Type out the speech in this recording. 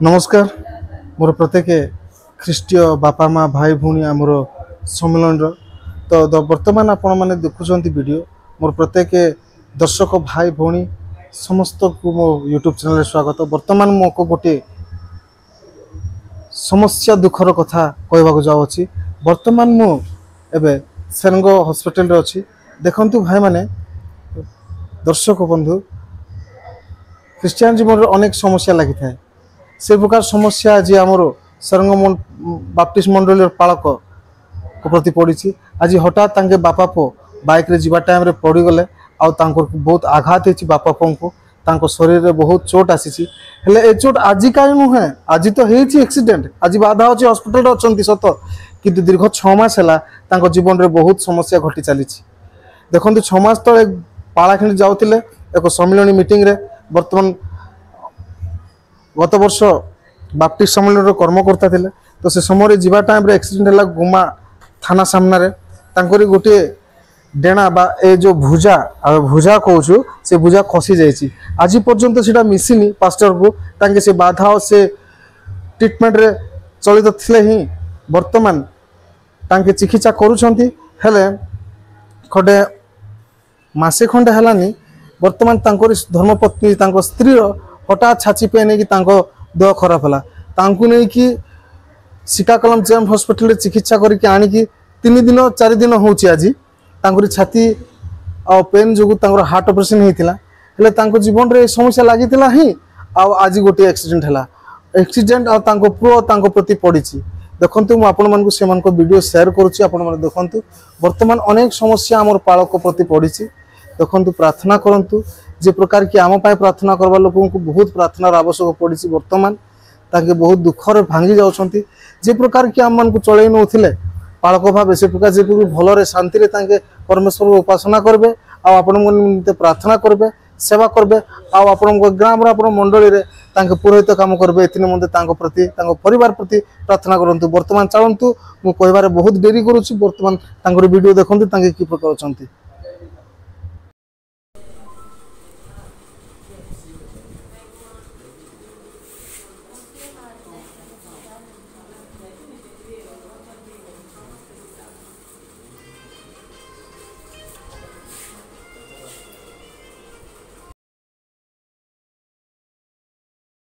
नमस्कार मोर प्रत्येक ख्रीष्टीय बापा माँ भाई भूणी आमर सम्मेलन तो बर्तमान आपण मैंने देखुं वीडियो मोर प्रत्येक दर्शक भाई भूणी समस्त को मो यूट्यूब चैनल स्वागत। बर्तमान मो को गोटे समस्या दुखर कथा कहवाक जाऊँगी। बर्तमान मु एबे सेरंग हॉस्पिटल अच्छी देखंतु भाई माने दर्शक बंधु ख्रीस्टियान जीवन अनेक समस्या लगी था से प्रकार समस्या आज आमर सेरंग बाप्टिस्ट मंडल पालक को प्रति पड़ी। आज हठात तांके बापा पो बाइक रे जीवा टाइम रे पड़ी गले बहुत आघात होती बापा को तांको शरीर रे बहुत चोट आसी ए चोट आज कहीं नुहे आज तो होती एक्सीडेंट आज बाधा अच्छे हॉस्पिटल अच्छा सत कि दीर्घ 6 मास है जीवन रे बहुत समस्या घटी चली। देखो 6 मास तले पालाखिणी जाऊे एक सम्मिलनी मीटिंग रे बर्तमान गत वर्ष बाप्टिस्ट सम्मेलन कर्मकर्ता थे तो से समय जीवा टाइम रे एक्सीडेंट है गुमा थाना सामने तांकोरी गोटे डेणा बा ए जो भुजा भुजा कहूँ से भुजा खसी जाइए आज पर्यंत से मिसिनी पास्टर को तांके से बाधा और से ट्रिटमेंट रे चलित थिले ही वर्तमान तांके चिकित्सा करूछंती हेले खडे मासे खंडे हलानी वर्तमान तांकोरी धर्मपत्नी तांको स्त्री हठात छाची पे नहीं कि देह खराब है तांको नहीं कि सिकाकलम जेएम हॉस्पिटल चिकित्सा करके आनिकी 3 दिन 4 दिन होची आज तांकोरी छाती आ पेन जो तांकोर हार्ट ऑपरेशन होता हेले तांको जीवन रे समस्या लागितिला ही आज गोटे एक्सीडेंट है एक्सीडेंट आ तांको पुओ तांको प्रति पड़ी। देखंतु मु आपण मानकु से मानको वीडियो शेयर करूची आपण माने देखंतु वर्तमान अनेक समस्या हमर पालक प्रति पड़ी। देखंतु प्रार्थना करंतु जे प्रकार कि आम पाए प्रार्थना करवा लोगों को बहुत प्रार्थनार आवश्यक पड़ी। वर्तमान ताके बहुत दुखर भांगी जाउछंती जे प्रकार कि आम मान को चलै नउथिले पालक भाव से प्रकार जे भलरे शांति रे ताके परमेश्वर को उपासना करबे आ आपण मन प्रार्थना करबे सेवा करबे आ आपण ग्राम रे आपण मंडली रे ताके पुरोहित काम करबे एतिने मते ताको प्रति ताको परिवार प्रति प्रार्थना करंतु। वर्तमान चालंतु मु कहबारे बहुत देरी करूची वर्तमान तांकर वीडियो देखंतु ताके की प्रकार अछंती।